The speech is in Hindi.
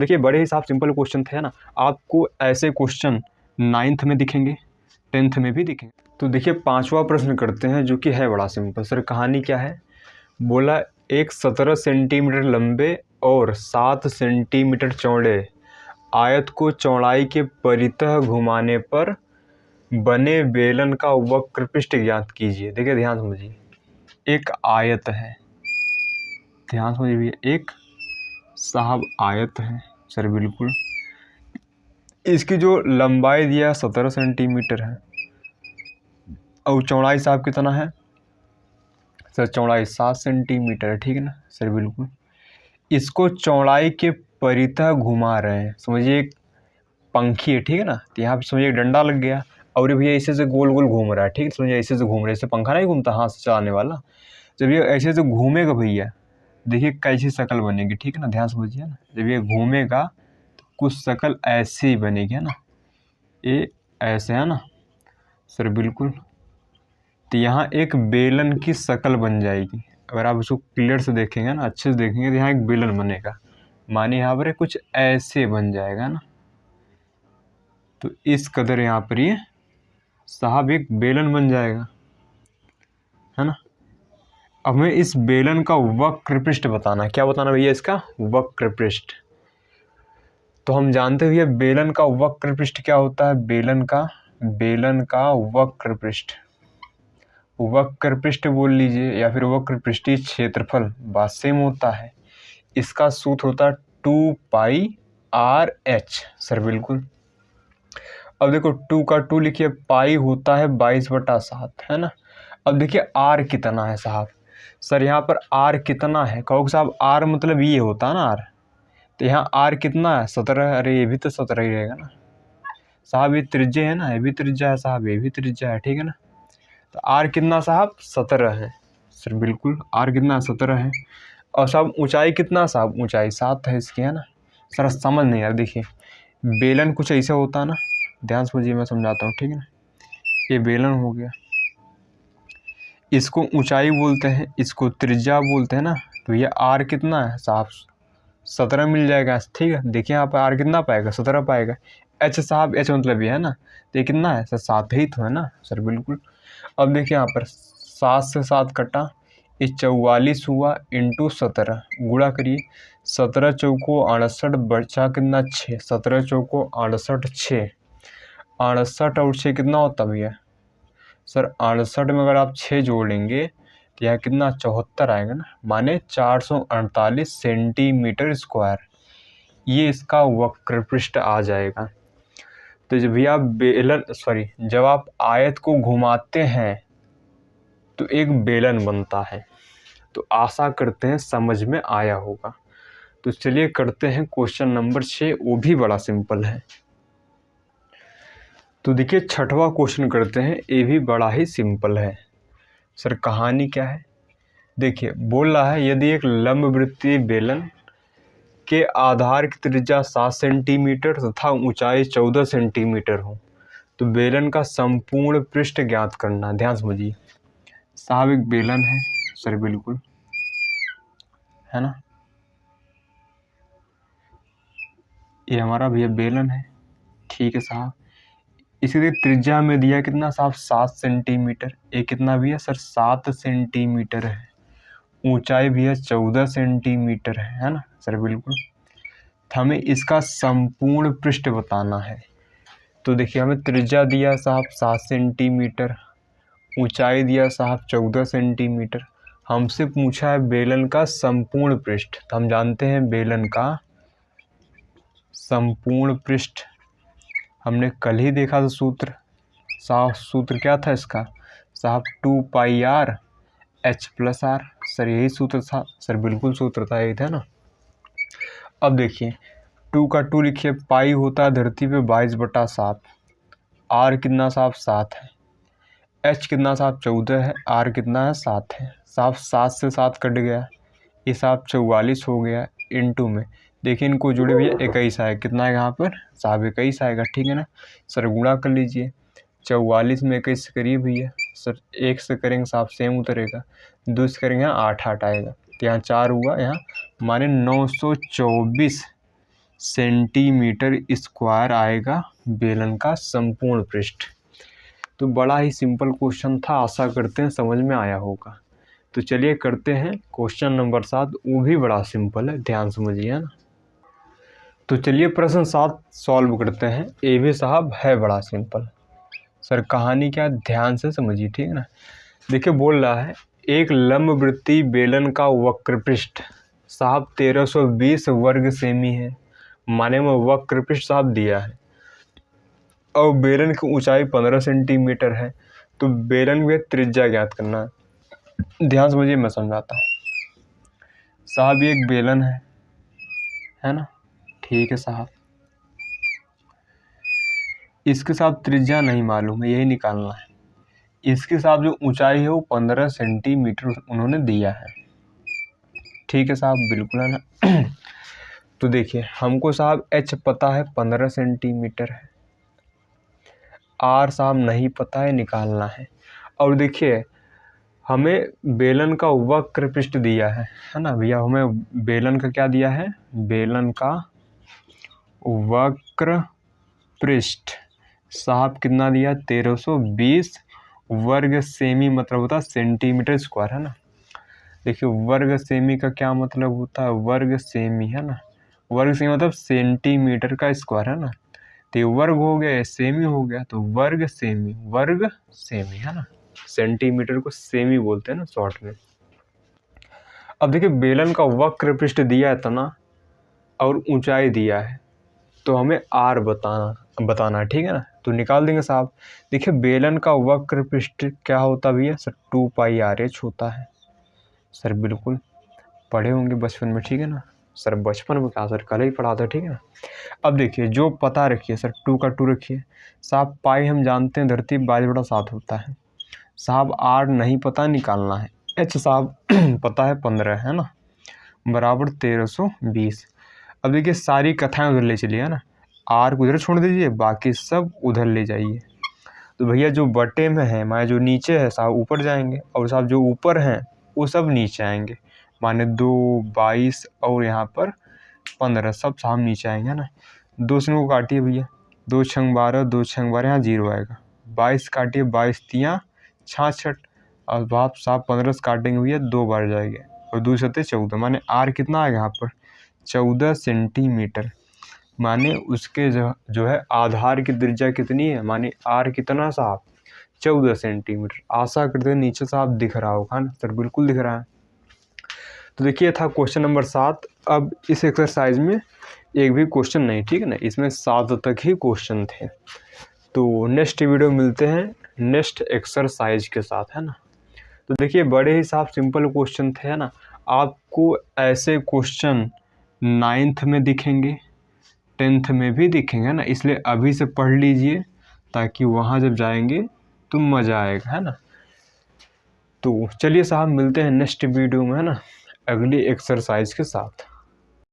देखिए बड़े ही साफ सिंपल क्वेश्चन थे, है ना। आपको ऐसे क्वेश्चन 9th में दिखेंगे, 10th में भी दिखेंगे। तो देखिए 5वां प्रश्न करते हैं जो कि है बड़ा सिंपल। सर कहानी क्या है, बोला एक 17 सेंटीमीटर लंबे और 7 सेंटीमीटर चौड़े आयत को चौड़ाई के परितः घुमाने पर बने बेलन का वक्र पृष्ठ ज्ञात कीजिए। देखिए ध्यान समझिए, एक आयत है, ध्यान समझिए भैया, एक साहब आयत है सर बिल्कुल। इसकी जो लंबाई दिया 17 सेंटीमीटर है और चौड़ाई साहब कितना है सर, चौड़ाई 7 सेंटीमीटर है, ठीक है ना सर बिल्कुल। इसको चौड़ाई के परितः घुमा रहे हैं, समझिए एक पंखी है, ठीक है ना। तो यहाँ पे समझिए एक डंडा लग गया और ये भैया ऐसे से गोल गोल घूम रहा है, ठीक है। समझिए ऐसे से घूम रहा है, जैसे पंखा नहीं घूमता हाथ से चलाने वाला। जब ये ऐसे से घूमेगा भैया, देखिए कैसी शक्ल बनेगी, ठीक है ना, ध्यान समझिए ना। जब ये घूमेगा तो कुछ शक्ल ऐसे ही बनेगी, है ना, ये ऐसे, है ना सर बिल्कुल। तो यहाँ एक बेलन की शक्ल बन जाएगी। अगर आप उसको क्लियर से देखेंगे ना, अच्छे से देखेंगे, तो यहाँ एक बेलन बनेगा, माने यहाँ पर कुछ ऐसे बन जाएगा ना। तो इस कदर यहाँ पर ये साहब एक बेलन बन जाएगा, है ना। अब हमें इस बेलन का वक्र पृष्ठ बताना है। क्या बताना भैया, इसका वक्र पृष्ठ। तो हम जानते हैं भैया बेलन का वक्र पृष्ठ क्या होता है, बेलन का वक्र पृष्ठ, वक्र पृष्ठ बोल लीजिए या फिर वक्र पृष्ठीय क्षेत्रफल, बात सेम होता है। इसका सूत्र होता है 2πr/h सर बिल्कुल। अब देखो 2 का 2 लिखिए, पाई होता है 22/7, है ना। अब देखिए r कितना है साहब, सर यहाँ पर r कितना है, कहोगे साहब r मतलब ये होता है ना r, तो यहाँ r कितना है 17। अरे ये भी तो 17 ही रहेगा ना साहब, ये त्रिज्या है ना, ये भी त्रिज्या है साहब, ये भी त्रिज्या है, ठीक है ना। तो r कितना साहब 17 है सर बिल्कुल, r कितना 17 है। और साहब ऊंचाई कितना साहब, ऊंचाई 7 है इसकी, है ना। सर समझ नहीं यार, देखिए बेलन कुछ ऐसा होता है ना, ध्यान समझिए मैं समझाता हूँ, ठीक है ना। ये बेलन हो गया, इसको ऊंचाई बोलते हैं, इसको त्रिज्या बोलते हैं ना। तो ये r कितना है साहब 17 मिल जाएगा, ठीक है। देखिए यहाँ पर r कितना पाएगा 17 पाएगा। h साहब, h मतलब ये है ना, तो ये कितना है सर 7 ही तो है ना सर बिल्कुल। अब देखिए यहाँ पर 7 से 7 कटा, ये 44 हुआ इंटू 17, गुणा करिए 17 चौको 68 बचा कितना 6, 17 चौको 68 6, 68 और 6 कितना होता भैया सर 68 में अगर आप 6 जोड़ लेंगे तो यह कितना 74 आएगा ना, माने 448 सेंटीमीटर स्क्वायर, ये इसका वक्र पृष्ठ आ जाएगा। तो जब भी आप जब आप आयत को घुमाते हैं तो एक बेलन बनता है। तो आशा करते हैं समझ में आया होगा। तो चलिए करते हैं क्वेश्चन नंबर 6, वो भी बड़ा सिंपल है। तो देखिए 6वां क्वेश्चन करते हैं, ये भी बड़ा ही सिंपल है। सर कहानी क्या है, देखिए बोल रहा है यदि एक लंबवृत्तीय बेलन के आधार की त्रिज्या 7 सेंटीमीटर तथा ऊंचाई 14 सेंटीमीटर हो तो बेलन का संपूर्ण पृष्ठ ज्ञात करना। ध्यान समझिए साहब, एक बेलन है सर बिल्कुल, है ना, ये हमारा भैया बेलन है, ठीक है साहब। इसकी त्रिज्या में दिया कितना साहब 7 सेंटीमीटर, ये कितना भी है सर 7 सेंटीमीटर है। ऊंचाई भी है 14 सेंटीमीटर है ना सर बिल्कुल। हमें इसका संपूर्ण पृष्ठ बताना है। तो देखिए हमें त्रिज्या दिया साहब 7 सेंटीमीटर, ऊंचाई दिया साहब 14 सेंटीमीटर, हमसे पूछा है बेलन का संपूर्ण पृष्ठ। तो हम जानते हैं बेलन का संपूर्ण पृष्ठ हमने कल ही देखा था सूत्र साहब, सूत्र क्या था इसका साहब 2πr/h+r, सर यही सूत्र था सर बिल्कुल, सूत्र था यही था ना। अब देखिए 2 का 2 लिखिए, पाई होता है धरती पे 22/7, r कितना साहब 7 है, h कितना साहब 14 है, r कितना है 7 है साहब, 7 से 7 कट गया, ये साहब 44 हो गया इंटू में, देखिए इनको जुड़े भैया 21 आएगा, कितना है यहाँ पर साहब 21 आएगा, ठीक है ना सर। गुणा कर लीजिए 44 में 21 से करिए भैया सर, 1 से करेंगे साहब सेम उतरेगा, 2 से करेंगे यहाँ 8 8 आएगा, तो यहाँ 4 हुआ, यहाँ माने 924 सेंटीमीटर स्क्वायर आएगा बेलन का संपूर्ण पृष्ठ। तो बड़ा ही सिंपल क्वेश्चन था, आशा करते हैं समझ में आया होगा। तो चलिए करते हैं क्वेश्चन नंबर 7, वो भी बड़ा सिंपल है, ध्यान समझिए ना। तो चलिए प्रश्न 7 सॉल्व करते हैं। ये भी साहब है बड़ा सिंपल। सर कहानी क्या, ध्यान से समझिए, ठीक है ना। देखिए बोल रहा है एक लंबवृत्तीय बेलन का वक्र पृष्ठ साहब 1320 वर्ग सेमी है, माने में वक्र पृष्ठ साहब दिया है, और बेलन की ऊंचाई 15 सेंटीमीटर है। तो बेलन में त्रिज्या ज्ञात करना है। ध्यान समझिए, मैं समझाता हूँ साहब। ये एक बेलन है ना, ठीक है साहब। इसके साथ त्रिज्या नहीं मालूम है, यही निकालना है। इसके साथ जो ऊंचाई है वो 15 सेंटीमीटर उन्होंने दिया है, ठीक है साहब, बिल्कुल है ना। तो देखिए हमको साहब एच पता है 15 सेंटीमीटर है, आर साहब नहीं पता है, निकालना है। और देखिए हमें बेलन का वक्र पृष्ठ दिया है ना भैया। हमें बेलन का क्या दिया है, बेलन का वक्र पृष्ठ साहब कितना दिया, 1320 वर्ग सेमी, मतलब होता है सेंटीमीटर स्क्वायर, है ना। देखिए वर्ग सेमी का क्या मतलब होता है, वर्ग सेमी, है ना। वर्ग सेमी मतलब सेंटीमीटर का स्क्वायर, है ना। तो ये वर्ग हो गया, सेमी हो गया, तो वर्ग सेमी, है ना। सेंटीमीटर को सेमी बोलते हैं ना शॉर्ट में। अब देखिए बेलन का वक्र पृष्ठ दिया है इतना और ऊंचाई दिया है, तो हमें आर बताना है, ठीक है ना। तो निकाल देंगे साहब। देखिए बेलन का वक्र पृष्ठ क्या होता भैया सर, 2πr/h होता है। सर बिल्कुल पढ़े होंगे बचपन में, ठीक है ना। सर बचपन में क्या सर, कल ही पढ़ा था, ठीक है ना। अब देखिए जो पता रखिए सर, 2 का 2 रखिए साहब। पाई हम जानते हैं धरती 22/7 होता है साहब। आर नहीं पता, निकालना है। एच साहब पता है 15 है ना, बराबर 1320। अब देखिए सारी कथाएं उधर ले चलिए, है ना। आर को उधर छोड़ दीजिए, बाकी सब उधर ले जाइए। तो भैया जो बटे में है माने जो नीचे है साहब ऊपर जाएंगे, और साहब जो ऊपर हैं वो सब नीचे आएंगे, माने 2, 22 और यहाँ पर 15 सब साहब नीचे आएंगे, है ना। 2 से को काटिए भैया, 2 छंग 12, 2 छंग 12, यहाँ 0 आएगा। 22 काटिए, 22 तियाँ 66, और आप साहब 15 से काटेंगे भैया 2 बार जाएंगे, और 2 सत्ते 14, माने आर कितना आएगा यहाँ पर 14 सेंटीमीटर। माने उसके जो है आधार की त्रिज्या कितनी है, माने आर कितना साहब 14 सेंटीमीटर। आशा करते हैं नीचे साहब दिख रहा होगा ना सर, बिल्कुल दिख रहा है। तो देखिए था क्वेश्चन नंबर 7। अब इस एक्सरसाइज में एक भी क्वेश्चन नहीं, ठीक है ना, इसमें 7 तक ही क्वेश्चन थे। तो नेक्स्ट वीडियो मिलते हैं नेक्स्ट एक्सरसाइज के साथ, है ना। तो देखिए बड़े ही साहब सिंपल क्वेश्चन थे, है ना। आपको ऐसे क्वेश्चन 9th में दिखेंगे, 10th में भी दिखेंगे ना, इसलिए अभी से पढ़ लीजिए ताकि वहाँ जब जाएंगे तो मज़ा आएगा, है ना। तो चलिए साहब मिलते हैं नेक्स्ट वीडियो में, है ना, अगली एक्सरसाइज के साथ।